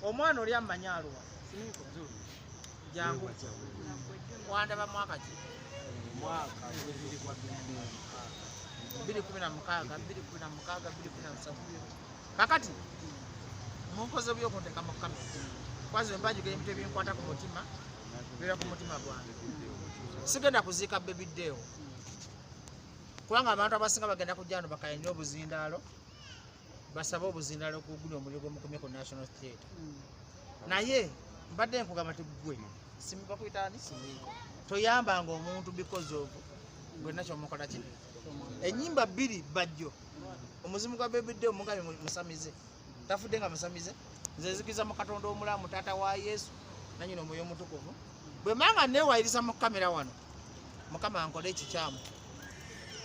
omwana oli amanya aluwa jangu wandaba mwaka ki 2016 kakati munkoze byokunteka mu kamera kwazi mbajugera ebintu ebinkwata ku mutima bira ku mutima gwange sigenda kuziika bebiddeewo kubanga abantu abasinga bagenda kujjano bakayinira obuzindaalo basaba obuzindaalo kuguli omuliro gw'omukumye ku national theatre naye mbadde nkugamba ti gwe simuka kuyitaani toyambanga omuntu because of gwenna kyomukola ki ennyimba bbiri Bajjo omuzimu gwa bebiddeewo mugabe musamize tafudde nga musamize nze nzikiza mu Katonda omulamu taata wa Yesu nanyina omwoyo omutukuvu bwe manga neewayiriza mu kamera wano mukama ankole ekikyamu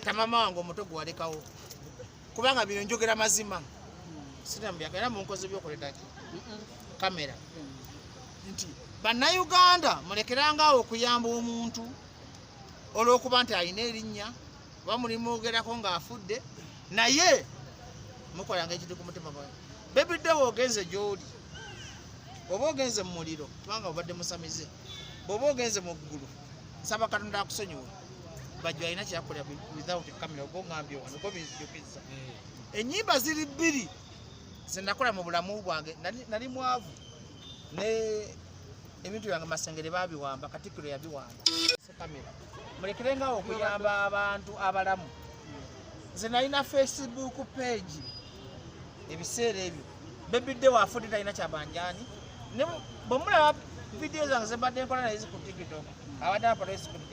tamama wange omuto gwalekawo kubanga bino njogera mazima sitambyaka era munkoze byokoleta ki kamera nti bannayuganda mulekerangaawo okuyamba omuntu olw'okuba nti alina erinnya oba mulimwogerako ng'afudde naye mukolanga ekiri ku mutima gwawe bebiddewo ogenze gy'oli oba ogenze mu muliro kubanga obadde musamize bw'oba ogenze mu ggulu nsaba Katonda akusonyiwe Bajjo alina kyakolera without camera ogwo ngambye wano ogwo binzijukizza ennyimba ziri bbiri zenakola mu bulamu bwange nali mwavu ne ebintu byange masengere babiwamba Katikkiro yabiwamba kamera mulekerengawo okuyamba abantu abalamu nze nalina Facebook page ebiseera ebyo bebiddewo afudde talina kyabanjani bwemulaba vidiyo zange zembadde nkola naye zi ku TikTok abadde aparescript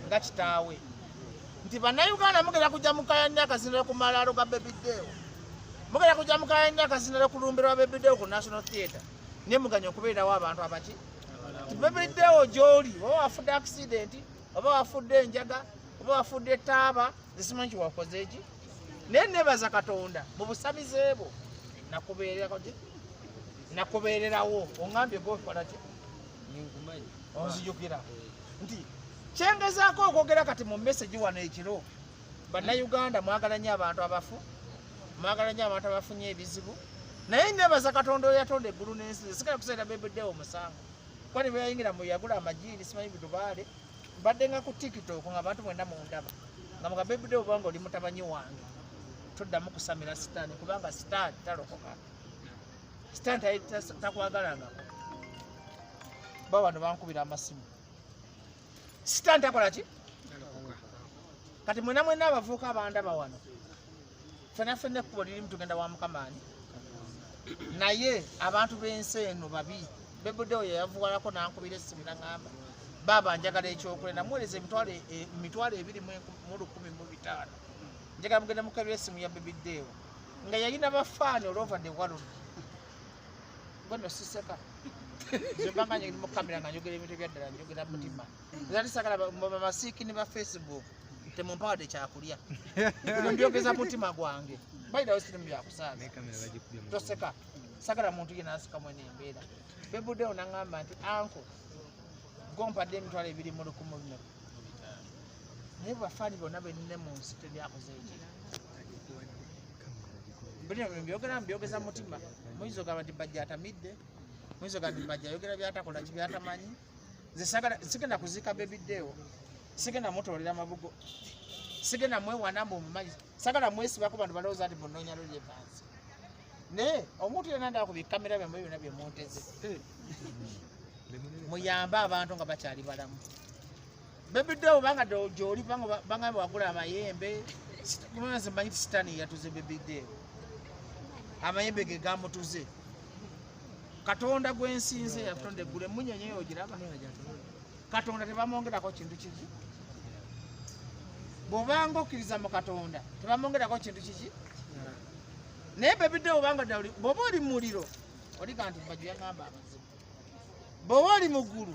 nga kitaawe nti bannayuganda mugenda kujja mukayanja akazinira ku malaalo ga bebiddeewo mugenda kujja mukayanja akazinira ku lumbe lwa bebiddeewo ku national theatre naye muganya okubeerawo abantu abaki bebiddeewo gy'oli oba wafudde accident oba wafudde enjaga oba wafudde taaba zisimanyi kiwakoze eki naye nebaza Katonda mu busamize bwo nakubeererawo ongambye gwokola ki onzijukira nti kyengezaako okwogera kati mu message wano ekiro bannayuganda mwagala nnyo abantu abafu mwagala nnyo abantu abafunye ebizibu naye nebaza Katonda oyo yatonda eggulu n'ensi sigala kuseera bebiddeewo omusango kuba ne beyayingira mu yagula amajiini simanyi bidubaale mbadde nga ku TikTok nga abantu mwenda mundaba nga muga bebiddeewo kubanga oli mutabanyi wange toddamu kusamira sitaani kubanga sitaani talokoka sitaani takwagalangako ba wano bankubira amasimu sitaani takola ki kati mwena mwena abavuuka abandaba wano fenafena ekkubo lirimu tugenda wa Mukamaani naye abantu b'ensi eno babi bebuddeewo yeyavuwalako nankubira essimu naŋŋamba baaba njagala ekyokulya namuweereza emitwalo 2,150 njagala mugenda mukabira essimu ya bebiddeewo nga yalina bafaani olova the world gono siseka zembanga nyiri mu kamera nga njogera ebintu ebyaddala njogera mutima era tisagala bamasiiki ne ba Facebook temumpawadde kyakulya mbyogeza mutima gwange bayidawo sirimu byakusaaga toseka sagala muntu ye nansikamu enembeera bebuddeewo naŋŋamba nti anko gompadde emitwalo 2,150 naye bafaani bonna benine mu nsi tebyakoze eki mbyogeza mutima muyinza ogamba nti Bajjo atamidde muyinza ogamba nti Bajjo ayogera byatakola ki byatamanyi nze sigenda kuziika bebiddeewo sigenda mutoolera mabugo sigenda mwewana mumumanyi sagala mwesibako bantu balowooza nti munoonya loli evansi naye omuntu yena ndaba ku bikamera byammwe byonna bye munteze muyambe abantu nga bakyali balamu bebiddeewo banga gyoli banga wagula amayembe nze mmanyi ti sitaani yatuze bebiddeewo amayembe ge gamutuze Katonda gwensinze yatonda eggulu emunyonyi eyo ogiraba Katonda tebamwongerako kintu kiki bw'obanga okkiriza mu Katonda tebamwongerako kintu kiki naye bebiddeewo banga bw'oba oli muliro oliga nti Bajjo yaŋŋamba abazibu bw'oba oli mu ggulu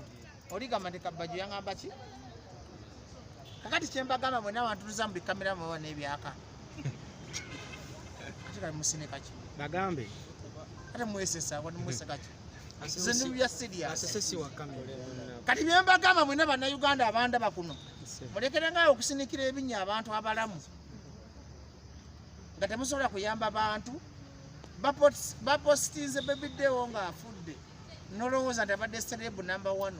oligamba nti Bajjo yaŋŋamba ki kakati kyembagamba mwena wantutuza mu bikamera mwewa n'ebyaka kati kali musinika ki bagambe ate mwesesa mweseka ki nze ndibya serious kati byembagamba mwena bannayuganda abandaba kuno mulekerengaawo okusinikira ebinnya abantu abalamu nga temusobola kuyamba bantu bapostinze baby dewo nga afudde nolowooza nti abadde celeb number 1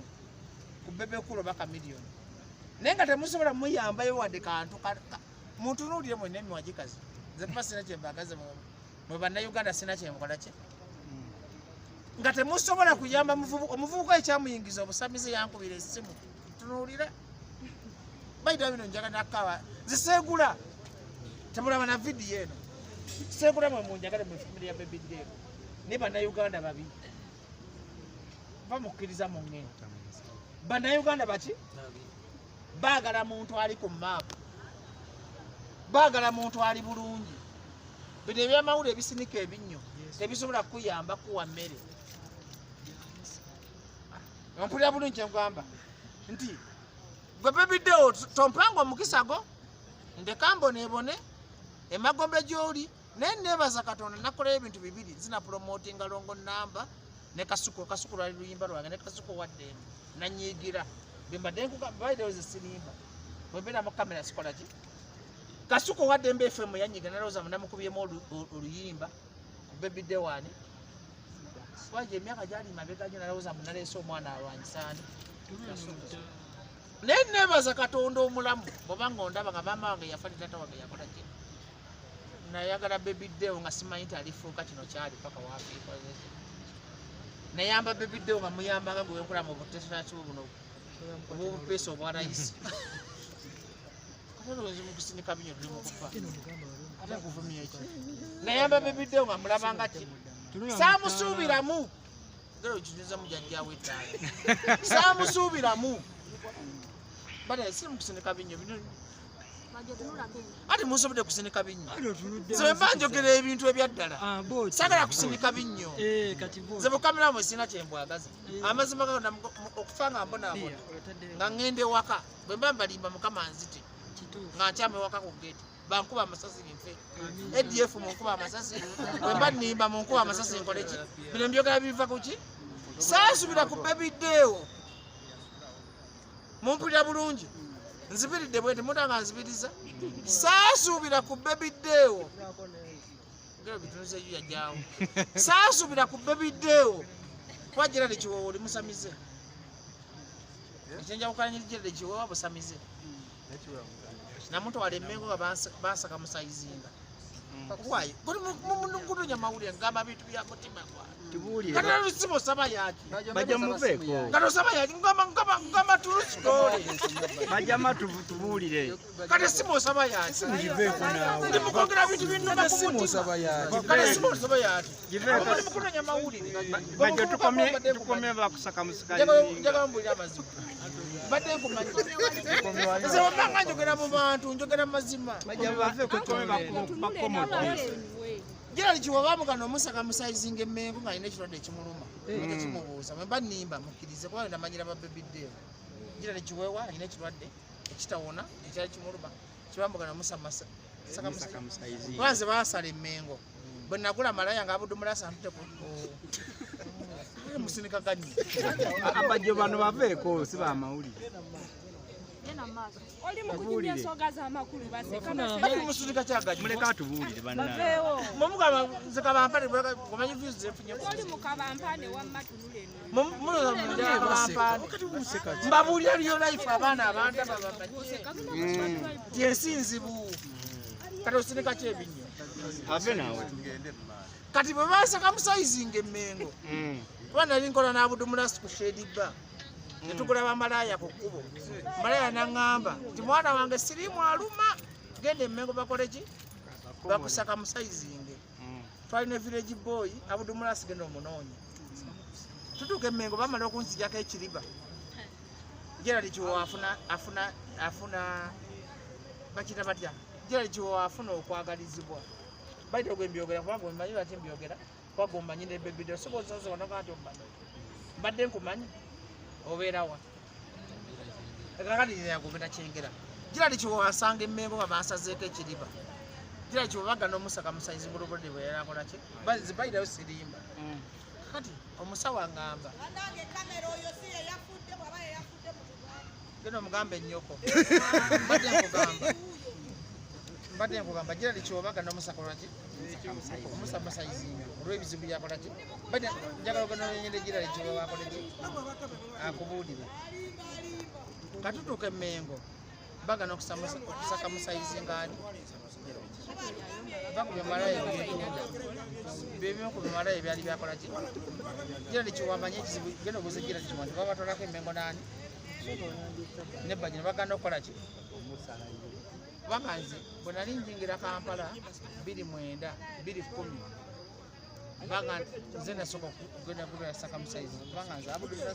ku bebe kulo baka million naye nga temusobola muyambayo wadde kantu mutunuulire mwenna emiwagikazi nze tuba sina kyembagaze mwe bannayuganda sina kyemkola kye nga temusobola kuyamba omuvubuka ekyamuyingiza obusamize yankubira essimu tunuulire bayita bino njagala nakawa ziseegula temulaba na vidiyo eno seegula mwe munjagale mu famire ya baby dewo ne bannayuganda babi bamukkiriza mu ngendo bannayuganda baki baagala muntu ali ku maapu baagala muntu ali bulungi bino ebyamawulire ebisinika ebinnyo tebisobola kukuyamba kuwa mmere ompulira bulungi kyengamba nti gwe baby dewo tompanga omukisa go ndeka mbonebone emagombe gy'oli naye neebaza katonda nakola ebintu bibiri zina promotinga longo namba ne kasuko lwali luyimba lwange ne kasuko waddembe nanyiigira bembadde nkubayidewo zesirimba bwembeera mu kamera sikola ki kasuko waddembe fm yanyiga nalowooza munamukubyemu oluyimba ku baby dewo ani waje emyaka gyali mabega gyo nalowooza munaleese omwana alwanyisaani naye neebaza katonda omulamu bwobanga ondaba nga maama wange yafa tata wange yakola ki nayagala baby dewo nga simanyi nti alifuuka kino kyali paka wafiiko nayamba baby dewo nga muyambanga gwe wenkola mu butetatasibu buno obwobupeesa obwa rayisi katoloozi mukusinika binyo tuli mukufa ate nkuvumya eki nayamba baby dewo nga mulabanga ki saamusuubiramu ngero kinyuza mujajjawo ettaala saamusuubiramu bale si mukusinika binyo bino ati musobodde kusinika binnyo ze mba njogera ebintu ebyaddala sagala kusinika binnyo ze bukamera mwe sina kyembwagaza amazima gagenda okufa nga mbonaabona nga ŋŋenda ewaka bwe mba mbalimba mukama nzite nga ntyama ewaka ku geti bankuba amasasi nfe ADF munkuba amasasi bwe mba nnimba munkuba amasasi nkole ki bino mbyogera biva ku ki saasubira ku baby dewo mumpulira bulungi nzibiridde bwete mutanga nzibiriza saasuubira ku baby dewo ngero bitunuze yu yajjaawo saasuubira ku baby dewo twajira lekiwowo oli musamize ekyenjawukana nyirigirire kiwowa busamize namutwala emmengo nga bansaka musayizinga wayi kuli mukutunya mawulire ngamba bintu bya mutima gwange kati olusiba osaba yaki bajja muveeko kati osaba yaki ngamba tulusitole bajjama tubuulire kati simu osaba yaki mugiveeko naawe ndi mukwogera bintu binnuma ku mutima kati simu osaba yaki oli mukutunya mawulire bajja tukomye bakusaka njagala mbulira amazima badde nkumanyi nze wabanga njogera mu bantu njogera mu mazima bajja baveeko tukomye bakomoto gira likiwabamugana omusaka musayizinga emmengo nga alina ekirwadde ekimuluma ekimubuuza mwe mba nnimba mukkirize kuba ndamanyira ba baby dewo gira likiwewa alina ekirwadde ekitawona ekyali kimuluma kibamugana omusaka musayizinga kubanze baasala emmengo bwe nagula malaya nga abudumulasa ntute musinika ganyi abajjo bano baveeko si bamawulire oli mukujibya ensonga z'amakulu musika kyagaji muleka tubuulire bannange mumugamba nze kabampane omanyi views zenfunye oli mukabampane wamma tunule mbabuulira lyo life abaana abantu yensi nzibu kati osinika kyebinnyo ave naawe kati bwe basaka musayizinga emmengo kuba nali nkola n'abudumulasi ku shediba netugula bamalaya ku kkubo malaya naŋŋamba nti mwana wange sirimu aluma genda emmengo bakole ki bakusaka musayizinge twalina village boy abudumulasi genda omunoonya tutuuka emmengo bamala okunzijako ekiriba gerali kiwowa afuna bakita batya gerali kiwowa afuna okwagalizibwa baita ogwembyogera kubanga omanyi lwaki mbyogera kubanga omanyi ne baby dewo sobozozo wanoga nti omanyi mbadde nkumanyi obeerawa ekakati yagobera kyengera girali kiwowa asanga emmengo nga bansazeeko ekiriba girali kiwowa bagana omusaka musayizi bulobodde bwe yali akola ki zibayirayo sirimba kati omusawo agamba genda omugamba ennyoko mbadde nkugamba mbadde nkugamba gira likiwobaga n'omusakola ki omusayizinga olw'ebizibu byakola ki badde njagala oganoonyende gira likiwoba akole ki akubuulire katutuuka emmengo bagana okusaka musayizinga ani bakubyomalayo byebimu ku bimalayo byali byakola ki gira likiwambanye ekizibu genda obuuze gira likiwamba babatwalako emmengo naani nebba gino baganda okukola ki kubanga nze bwe nali njingira Kampala 29 2010 kubanga nze nasooka okugenda gulira saka musayizi kubanga nze abudulira